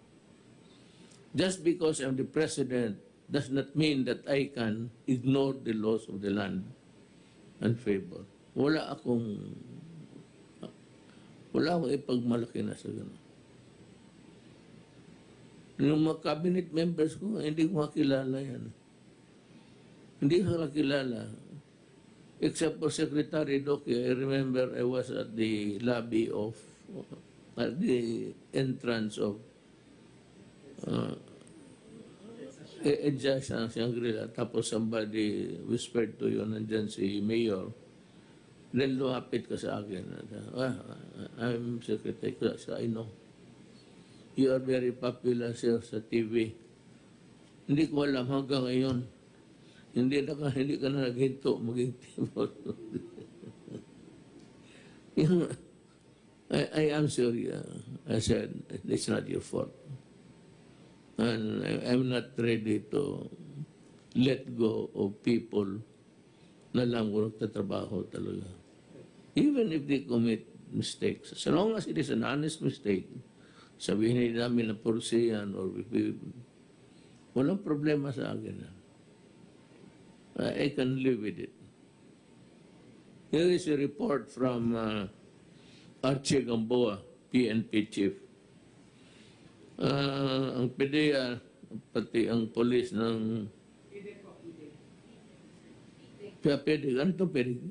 Just because I'm the president does not mean that I can ignore the laws of the land and favor. Wala akong ipagmalaki na sa gano'n. Yung mga cabinet members ko, hindi ko makilala yan. Hindi ko makilala. Except for Secretary Doki, I remember I was at the lobby of, at the entrance of Edja Shangri-La. Tapos somebody whispered to you, nandyan si Mayor. Then lumapit ka sa akin. I'm Secretary. So I know. You are very popular, sir, sa TV. Hindi ko alam hanggang ngayon. Hindi ka na naghinto, maging tibot. I am sorry. I said, it's not your fault. And I'm not ready to let go of people na lang kung nagtatrabaho talaga. Even if they commit mistakes. So long as it is an honest mistake, sabihin namin na porsiyan or walang problema sa akin. I can live with it. Here is a report from Archie Gamboa, PNP chief. Ang PDEA, pati ang polis ng PRRD, ano ito PRRD?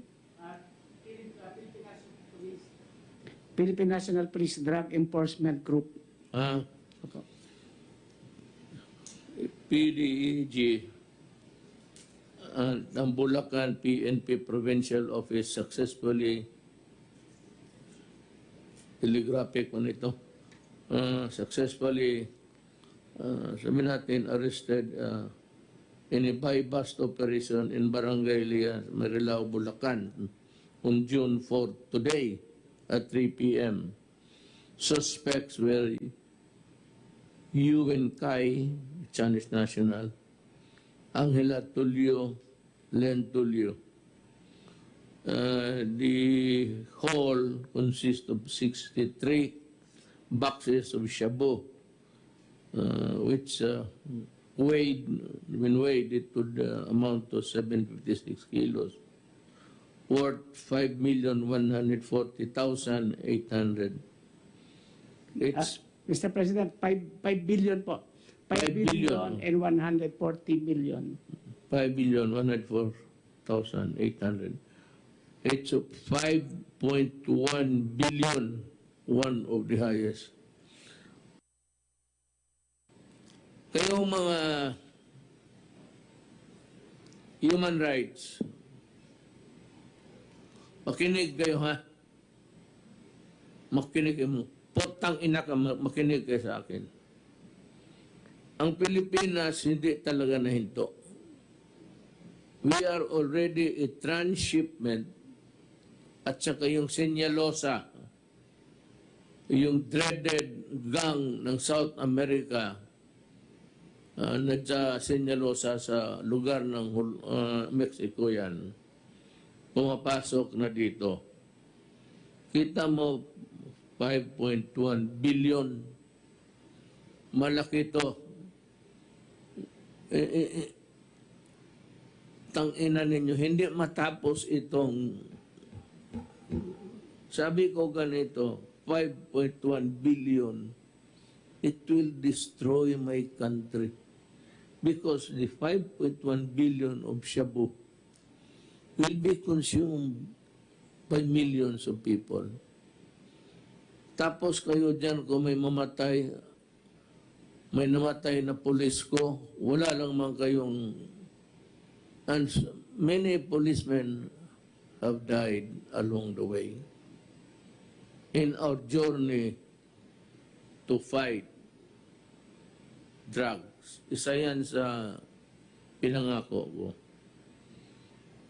Philippine National Police Drug Enforcement Group. Opo.
PDEG, ang Bulacan PNP Provincial Office successfully telegraphic ko nito, successfully sabi natin arrested in a buy-bust operation in Barangay Marilao, Bulacan on June 4 today at 3 p.m. Suspects were Yuwen Kai, Chinese national, Angela Tulio, Len Tulio. The whole consists of 63 boxes of shabu, which when weighed, it would amount to 756 kilos, worth 5,140,800. It's
Mr. President, 5 billion po. 5 billion and 140 million.
5,104,800. It's 5.1 billion, one of the highest. Kayong mga human rights, makinig kayo ha. Makinig kayo. Potang ina ka, makinig kayo sa akin. Ang Pilipinas hindi talaga nahinto. We are already a transshipment at saka yung Senyalosa, yung dreaded gang ng South America na sa Senyalosa sa lugar ng Mexico yan, pumapasok na dito. Kita mo 5.1 billion. Malaki to. Tangina ninyo, hindi matapos itong, sabi ko ganito, 5.1 billion, it will destroy my country. Because the 5.1 billion of shabu will be consumed by millions of people. Tapos kayo dyan, kung may mamatay, may namatay na pulis ko, wala lang man kayong, and many policemen have died along the way in our journey to fight drugs. Isa yan sa pinangako ko.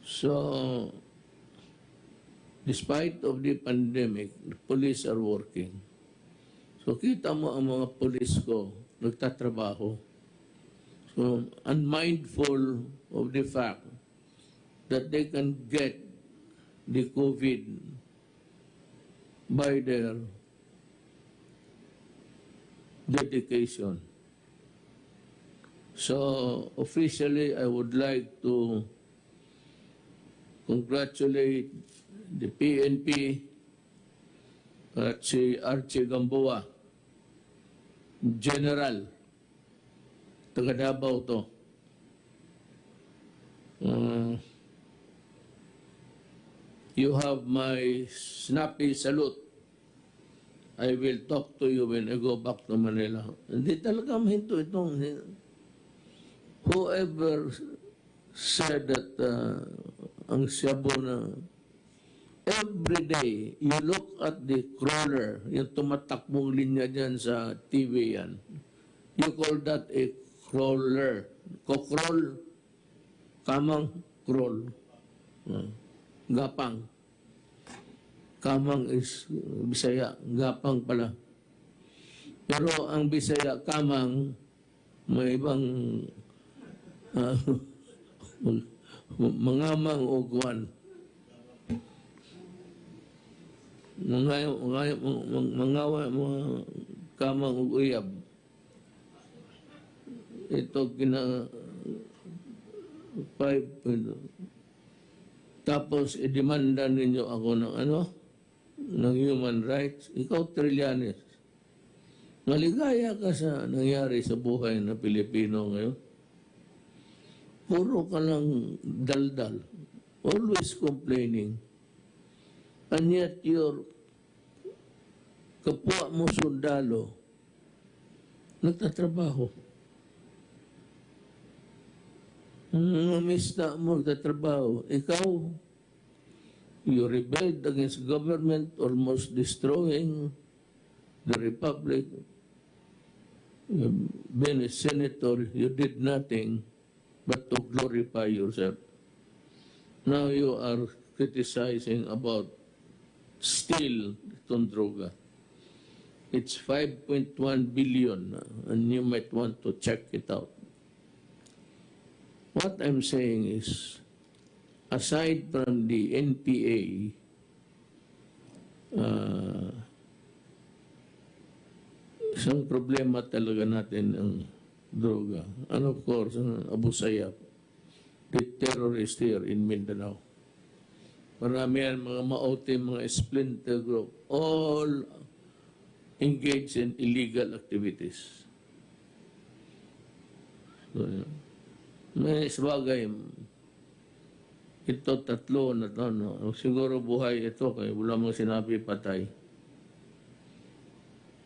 So, despite of the pandemic, the police are working. So, kita mo ang mga police ko, nagtatrabaho. So, unmindful of the fact that they can get the COVID by their dedication. So, officially, I would like to congratulate the PNP at si Archie Gamboa, General, taga Davao to. You have my snappy salute. I will talk to you when I go back to Manila. Hindi talaga mahinto itong, whoever said that ang shabu na, every day, you look at the crawler, yung tumatakbong linya dyan sa TV yan. You call that a crawler. Ko-crawl, kamang crawl. Gapang. Kamang is Bisaya, gapang pala. Pero ang Bisaya, kamang, may ibang mangamang o kuwan. Mangawa, mga kamang o uyab. Ito kina 5. Tapos idemanda ninyo ako ng ano? Ng human rights. Ikaw, Trillanes. Maligaya ka sa nangyari sa buhay ng Pilipino ngayon. Puro ka lang daldal. Always complaining. And yet your kapwa mo sundalo nagtatrabaho. Mamista mo nagtatrabaho. Ikaw, you rebelled against government, almost destroying the republic. You've been a senator, you did nothing but to glorify yourself. Now you are criticizing about still itong droga. It's 5.1 billion and you might want to check it out. What I'm saying is, aside from the NPA, isang problema talaga natin ang droga. And of course, Abu Sayyaf, the terrorist here in Mindanao. Marami yan, mga maote, mga splinter group, all engaged in illegal activities. So, may sabagay, ito tatlo na to, no? Siguro buhay ito, kaya wala mong sinabi patay.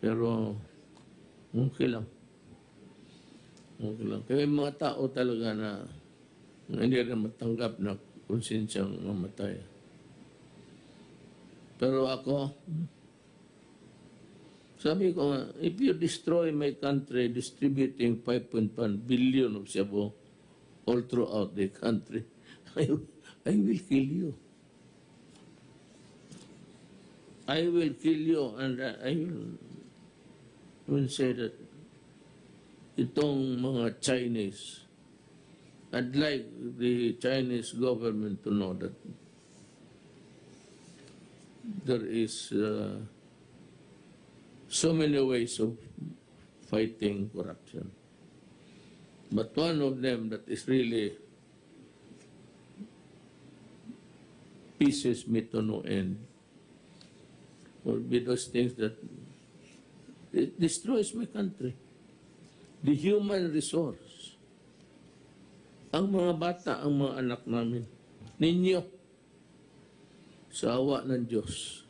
Pero, okay lang. Okay lang. Kaya mga tao talaga na hindi rin matanggap na konsensyang mamatay. Pero ako, sabi ko nga, if you destroy my country distributing 5.1 billion of shabu all throughout the country, I will kill you. I will kill you and I will say that itong mga Chinese, I'd like the Chinese government to know that there is so many ways of fighting corruption. But one of them that is really pisses me to no end will be those things that it destroys my country. The human resource. Ang mga bata, ang mga anak namin, ninyo, sa awa ng Diyos.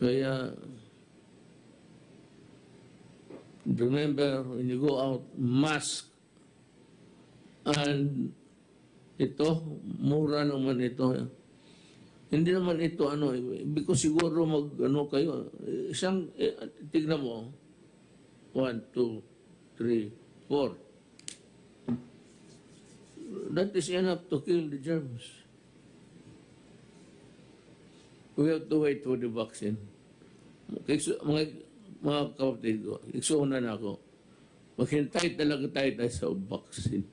Kaya, remember, when you go out, mask. And ito, mura naman ito. Hindi naman ito, because siguro kayo, isang, tignan mo, 1, 2, 3, 4. That is enough to kill the germs. We have to wait for the vaccine. Mga kapatid ko, iksuunan ako. Maghintay talaga tayo sa vaccine.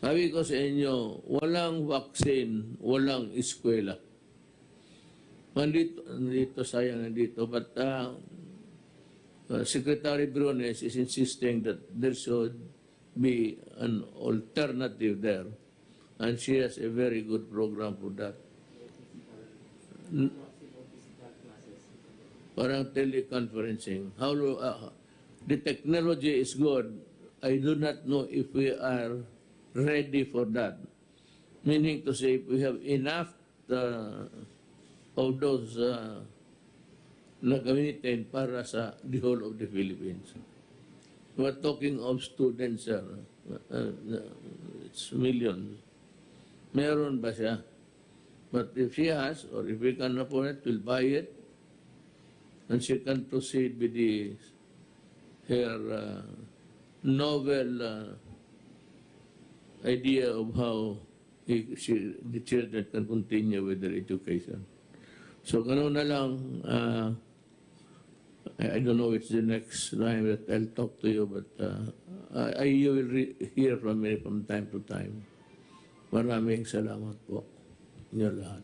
Sabi ko sa inyo, walang vaccine, walang eskwela. Nandito sayang nandito. But Secretary Briones is insisting that there should be an alternative there. And she has a very good program for that. Parang teleconferencing. The technology is good. I do not know if we are ready for that. Meaning to say, if we have enough of those na gamitin para sa the whole of the Philippines. We're talking of students, sir. It's millions. Meron ba siya? But if she has, or if we can afford it, we'll buy it. And she can proceed with her novel idea of how the children can continue with their education. So, ganun na lang, I don't know if it's the next time that I'll talk to you, but you will hear from me from time to time. Maraming salamat po inyo lahat.